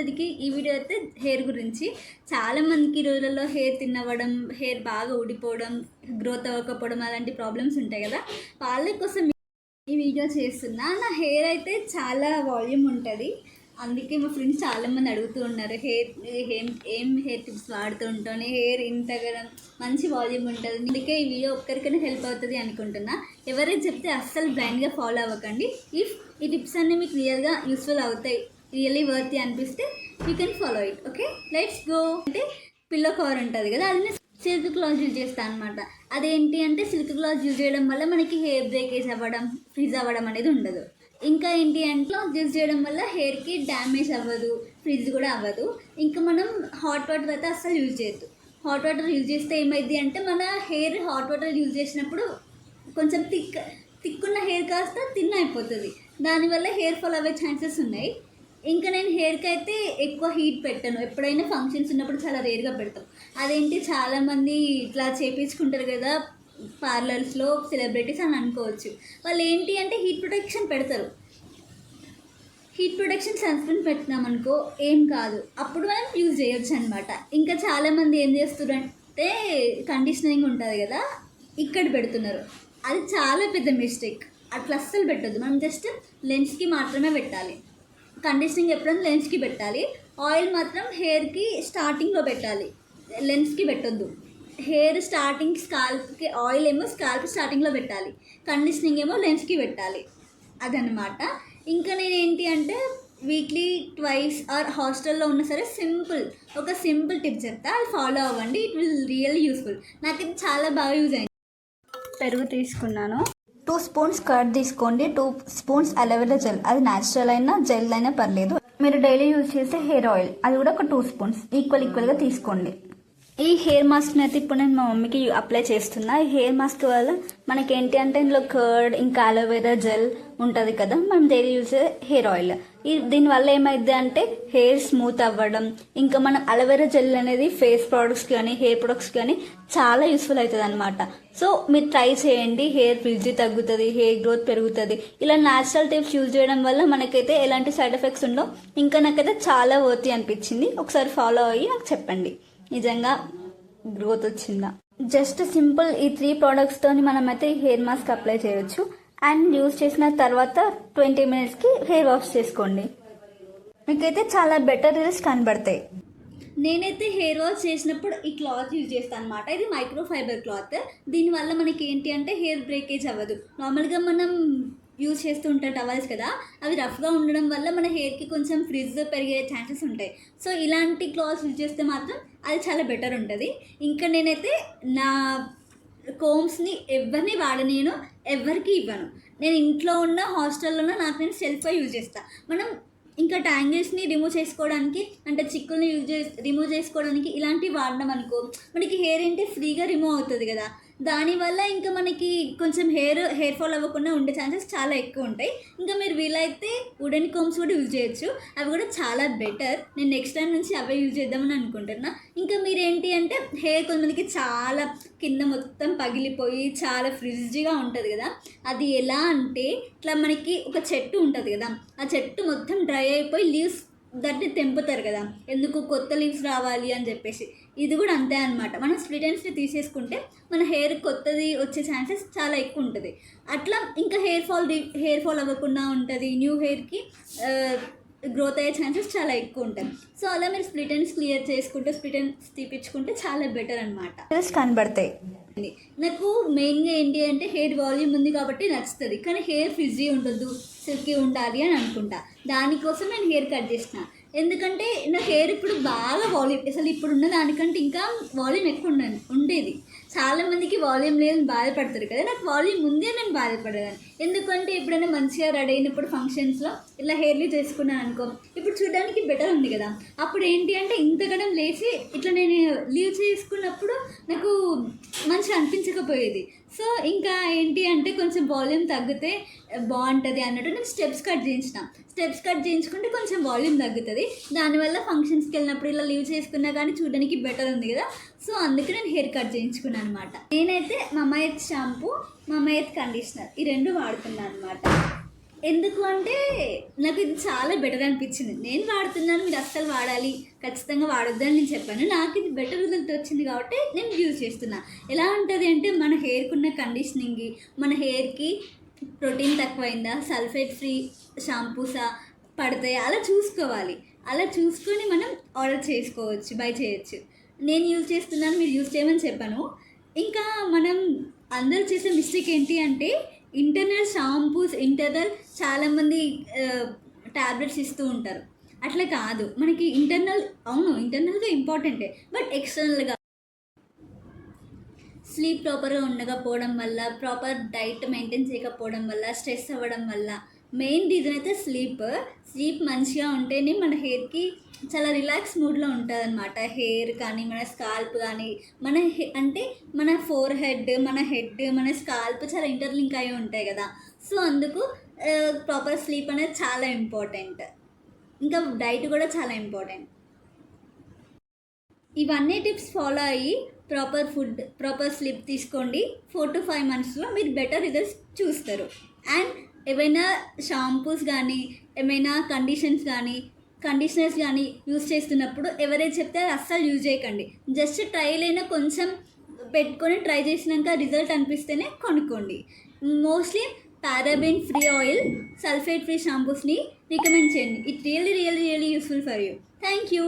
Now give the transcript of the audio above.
అందరికీ ఈ వీడియో అయితే హెయిర్ గురించి. చాలామందికి ఈ రోజులలో హెయిర్ తిన్నవ్వడం, హెయిర్ బాగా ఊడిపోవడం, గ్రోత్ అవ్వకపోవడం అలాంటి ప్రాబ్లమ్స్ ఉంటాయి కదా. వాళ్ళ కోసం ఈ వీడియో చేస్తున్నా. నా హెయిర్ అయితే చాలా వాల్యూమ్ ఉంటుంది, అందుకే మా ఫ్రెండ్స్ చాలామంది అడుగుతూ ఉన్నారు ఏం హెయిర్ టిప్స్ వాడుతూ ఉంటాను, హెయిర్ ఇంతగా మంచి వాల్యూమ్ ఉంటుంది. అందుకే ఈ వీడియో ఒక్కరికైనా హెల్ప్ అవుతుంది అనుకుంటున్నా. ఎవరైతే చెప్తే అస్సలు బ్లైండ్గా ఫాలో అవ్వకండి. ఇఫ్ ఈ టిప్స్ అన్నీ మీకు రియల్గా యూస్ఫుల్ అవుతాయి, రియల్లీ వర్తీ అనిపిస్తే you can follow it. Okay, let's go. అంటే పిల్లో కవర్ ఉంటుంది కదా, అది సిల్క్ క్లాత్ యూజ్ చేస్తాను అనమాట. అదేంటి అంటే సిల్క్ క్లాత్ యూజ్ చేయడం వల్ల మనకి హెయిర్ బ్రేకేజ్ అవ్వడం, ఫ్రీజ్ అవ్వడం అనేది ఉండదు. ఇంకా ఏంటి అంటే యూజ్ చేయడం వల్ల హెయిర్కి డ్యామేజ్ అవ్వదు, ఫ్రిజ్ కూడా అవ్వదు. ఇంకా మనం హాట్ వాటర్ అయితే అస్సలు యూజ్ చేయొద్దు. హాట్ వాటర్ యూజ్ చేస్తే ఏమైంది అంటే మన హెయిర్ హాట్ వాటర్ యూజ్ చేసినప్పుడు కొంచెం థిక్కున్న హెయిర్ కాస్త థిన్ అయిపోతుంది. దానివల్ల హెయిర్ ఫాల్ అవ్వే ఛాన్సెస్ ఉన్నాయి. ఇంకా నేను హెయిర్కి అయితే ఎక్కువ హీట్ పెట్టను. ఎప్పుడైనా ఫంక్షన్స్ ఉన్నప్పుడు చాలా రేర్గా పెడతాం. అదేంటి చాలామంది ఇట్లా చేయించుకుంటారు కదా పార్లర్స్లో, సెలబ్రిటీస్ అని అనుకోవచ్చు. వాళ్ళు ఏంటి అంటే హీట్ ప్రొటెక్షన్ పెడతారు. హీట్ ప్రొటెక్షన్ సన్ స్క్రీన్ పెట్టినామనుకో ఏం కాదు, అప్పుడు మనం యూజ్ చేయొచ్చు అనమాట. ఇంకా చాలామంది ఏం చేస్తున్నారంటే కండిషనరింగ్ ఉంటుంది కదా, ఇక్కడ పెడుతున్నారు. అది చాలా పెద్ద మిస్టేక్. అట్లా అస్సలు పెట్టద్దు. మనం జస్ట్ లెన్స్కి మాత్రమే పెట్టాలి. కండిషనింగ్ ఎప్పుడైనా లెన్స్కి పెట్టాలి. ఆయిల్ మాత్రం హెయిర్కి స్టార్టింగ్లో పెట్టాలి, లెన్స్కి పెట్టొద్దు. హెయిర్ స్టార్టింగ్ స్కాల్ప్కి, ఆయిల్ ఏమో స్కాల్ప్ స్టార్టింగ్లో పెట్టాలి, కండిషనింగ్ ఏమో లెన్స్కి పెట్టాలి. అదనమాట. ఇంకా నేను ఏంటి అంటే వీక్లీ ట్వైస్ ఆర్ హాస్టల్లో ఉన్నా సరే ఒక సింపుల్ టిప్ చెప్తా, అది ఫాలో అవ్వండి. It will really useful. నాకు ఇది చాలా బాగా యూజ్ అయింది. పెరుగు తీసుకున్నాను, 2 స్పూన్స్ కర్డ్ తీసుకోండి, 2 స్పూన్స్ అలోవెరా జెల్, అది న్యాచురల్ అయినా జెల్ అయినా పర్లేదు. మీరు డైలీ యూజ్ చేసే హెయిర్ ఆయిల్ అది కూడా ఒక 2 స్పూన్స్ ఈక్వల్గా తీసుకోండి. ఈ హెయిర్ మాస్క్ని అయితే ఇప్పుడు నేను మా మమ్మీకి అప్లై చేస్తున్నా. ఈ హెయిర్ మాస్క్ వల్ల మనకి ఏంటి అంటే ఇందులో కర్డ్ ఇంకా అలోవెరా జెల్ ఉంటుంది కదా, మనం డైలీ యూజ్ చేసే హెయిర్ ఆయిల్. దీనివల్ల ఏమైంది అంటే హెయిర్ స్మూత్ అవ్వడం, ఇంకా మనం అలోవెరా జెల్ అనేది ఫేస్ ప్రోడక్ట్స్ కానీ హెయిర్ ప్రొడక్ట్స్ కానీ చాలా యూస్ఫుల్ అవుతుంది అనమాట. సో మీరు ట్రై చేయండి, హెయిర్ ఫ్రిడ్జీ తగ్గుతుంది, హెయిర్ గ్రోత్ పెరుగుతుంది. ఇలా న్యాచురల్ టిప్స్ యూజ్ చేయడం వల్ల మనకైతే ఎలాంటి సైడ్ ఎఫెక్ట్స్ ఉండవు. ఇంకా నాకైతే చాలా వర్తీ అనిపించింది. ఒకసారి ఫాలో అయ్యి నాకు చెప్పండి నిజంగా గ్రోత్ వచ్చిందా. జస్ట్ సింపుల్ ఈ 3 ప్రోడక్ట్స్ తోని మనమైతే హెయిర్ మాస్క్ అప్లై చేయొచ్చు. అండ్ యూజ్ చేసిన తర్వాత 20 మినిట్స్కి హెయిర్ వాష్ చేసుకోండి. మీకైతే చాలా బెటర్ రిజల్ట్స్ కనబడతాయి. నేనైతే హెయిర్ వాష్ చేసినప్పుడు ఈ క్లాత్ యూజ్ చేస్తాను అనమాట. ఇది మైక్రో ఫైబర్ క్లాత్. దీనివల్ల మనకి ఏంటి అంటే హెయిర్ బ్రేకేజ్ అవ్వదు. నార్మల్గా మనం యూజ్ చేస్తూ ఉంటాం టవల్స్ కదా, అవి రఫ్గా ఉండడం వల్ల మన హెయిర్కి కొంచెం ఫ్రిజ్ పెరిగే ఛాన్సెస్ ఉంటాయి. సో ఇలాంటి క్లాత్స్ యూజ్ చేస్తే మాత్రం అది చాలా బెటర్ ఉంటుంది. ఇంకా నేనైతే నా కోమ్స్ని ఎవరిని వాడనేను, ఎవరికి ఇవ్వను. నేను ఇంట్లో ఉన్న హాస్టల్లో నాకు నేను సెల్ఫ్గా యూజ్ చేస్తాను. మనం ఇంకా ట్యాంగిల్స్ని రిమూవ్ చేసుకోవడానికి, అంటే చిక్కుల్ని రిమూవ్ చేసుకోవడానికి ఇలాంటివి వాడడం అనుకో, మనకి హెయిర్ ఏంటి ఫ్రీగా రిమూవ్ అవుతుంది కదా. దానివల్ల ఇంకా మనకి కొంచెం హెయిర్ ఫాల్ అవ్వకుండా ఉండే ఛాన్సెస్ చాలా ఎక్కువ ఉంటాయి. ఇంకా మీరు వీలైతే వుడెన్ కోమ్స్ కూడా యూజ్ చేయొచ్చు, అవి కూడా చాలా బెటర్. నేను నెక్స్ట్ టైం నుంచి అవే యూజ్ చేద్దామని అనుకుంటున్నా. ఇంకా మీరేంటి అంటే హెయిర్ కొంతమందికి చాలా కింద మొత్తం పగిలిపోయి చాలా ఫ్రిడ్జీగా ఉంటుంది కదా, అది ఎలా అంటే ఇట్లా మనకి ఒక చెట్టు ఉంటుంది కదా, ఆ చెట్టు మొత్తం డ్రై అయిపోయి లీవ్స్ దాన్ని తెంపుతారు కదా, ఎందుకు కొత్త లీవ్స్ రావాలి అని చెప్పేసి. ఇది కూడా అంతే అనమాట. మనం స్ప్లిట్ ఎండ్స్ని తీసేసుకుంటే మన హెయిర్ కొత్తది వచ్చే ఛాన్సెస్ చాలా ఎక్కువ ఉంటుంది. అట్లా ఇంకా హెయిర్ ఫాల్ అవ్వకుండా ఉంటుంది, న్యూ హెయిర్కి గ్రోత్ అయ్యే ఛాన్సెస్ చాలా ఎక్కువ ఉంటాయి. సో అలా మీరు స్ప్లిట్ ఎండ్స్ క్లియర్ చేసుకుంటే, స్ప్లిట్ ఎండ్స్ తీపించుకుంటే చాలా బెటర్ అనమాట, కనబడతాయి. నాకు మెయిన్గా ఏంటి అంటే హెయిర్ వాల్యూమ్ ఉంది కాబట్టి నచ్చుతుంది, కానీ హెయిర్ ఫ్రిజీ ఉండొద్దు, సిల్కీ ఉండాలి అని అనుకుంటా. దానికోసం నేను హెయిర్ కట్ చేసిన. ఎందుకంటే నా హెయిర్ ఇప్పుడు బాగా వాల్యూమ్, అసలు ఇప్పుడు ఉన్న దానికంటే ఇంకా వాల్యూమ్ ఎక్కువ ఉండేది. చాలామందికి వాల్యూమ్ లేదని బాధపడతారు కదా, నాకు వాల్యూమ్ ఉందే నేను బాధపడేదాన్ని. ఎందుకంటే ఎప్పుడైనా మంచిగా రెడీ అయినప్పుడు ఫంక్షన్స్లో ఇలా హెయిర్ లీవ్ చేసుకున్నాను అనుకో, ఇప్పుడు చూడడానికి బెటర్ ఉంది కదా. అప్పుడు ఏంటి అంటే ఇంతకడం లేచి ఇట్లా నేను లీవ్ చేసుకున్నప్పుడు నాకు మంచిగా అనిపించకపోయేది. సో ఇంకా ఏంటి అంటే కొంచెం వాల్యూమ్ తగ్గితే బాగుంటుంది అన్నట్టు నేను స్టెప్స్ కట్ చేయించుకుంటే కొంచెం వాల్యూమ్ తగ్గుతుంది. దానివల్ల ఫంక్షన్స్కి వెళ్ళినప్పుడు ఇలా లీవ్ చేసుకున్నా కానీ చూడడానికి బెటర్ ఉంది కదా. సో అందుకే నేను హెయిర్ కట్ చేయించుకున్నాను అనమాట. నేనైతే మమా ఎర్త్ షాంపూ, మమా ఎర్త్ కండిషనర్ ఈ 2 వాడుతున్నాను అనమాట. ఎందుకు అంటే నాకు ఇది చాలా బెటర్ అనిపించింది. నేను వాడుతున్నాను, మీరు అస్సలు వాడాలి, ఖచ్చితంగా వాడొద్దని నేను చెప్పాను. నాకు ఇది బెటర్ రిజల్ట్ వచ్చింది కాబట్టి నేను యూజ్ చేస్తున్నా. ఎలా ఉంటుంది అంటే మన హెయిర్కి ఉన్న కండిషనింగ్, మన హెయిర్కి ప్రోటీన్ తక్కువైందా, సల్ఫేట్ ఫ్రీ షాంపూసా పడతాయా అలా చూసుకోవాలి. అలా చూసుకొని మనం ఆర్డర్ చేసుకోవచ్చు, బై చేయొచ్చు. నేను యూజ్ చేస్తున్నాను, మీరు యూజ్ చేయమని చెప్పాను. ఇంకా మనం అందరూ చేసే మిస్టేక్ ఏంటి అంటే ఇంటర్నల్ షాంపూస్, చాలామంది ట్యాబ్లెట్స్ ఇస్తూ ఉంటారు. అట్లా కాదు, మనకి ఇంటర్నల్గా ఇంపార్టెంటే, బట్ ఎక్స్టర్నల్గా స్లీప్ ప్రాపర్గా ఉండకపోవడం వల్ల, ప్రాపర్ డైట్ మెయింటైన్ చేయకపోవడం వల్ల, స్ట్రెస్ అవ్వడం వల్ల, మెయిన్ రీజన్ అయితే స్లీప్ మంచిగా ఉంటేనే మన హెయిర్కి చాలా రిలాక్స్ మూడ్లో ఉంటుంది అనమాట. హెయిర్ కానీ మన స్కాల్ప్ కానీ అంటే మన ఫోర్ హెడ్, మన స్కాల్ప్ చాలా ఇంటర్లింక్ అయి ఉంటాయి కదా. సో అందుకు ప్రాపర్ స్లీప్ అనేది చాలా ఇంపార్టెంట్. ఇంకా డైట్ కూడా చాలా ఇంపార్టెంట్. ఇవన్నీ టిప్స్ ఫాలో అయ్యి ప్రాపర్ ఫుడ్, ప్రాపర్ స్లీప్ తీసుకోండి. 4 to 5 monthsలో మీరు బెటర్ రిజల్ట్స్ చూస్తారు. అండ్ ఏమైనా షాంపూస్ కానీ, ఏమైనా కండిషనర్స్ కానీ యూజ్ చేస్తున్నప్పుడు ఎవరైతే చెప్తే అది అస్సలు యూజ్ చేయకండి. జస్ట్ ట్రయల్ అయినా కొంచెం పెట్టుకొని ట్రై చేసినాక రిజల్ట్ అనిపిస్తేనే కొనుక్కోండి. Mostly paraben free oil, sulphate free షాంపూస్ని రికమెండ్ చేయండి. It really useful for you. Thank you.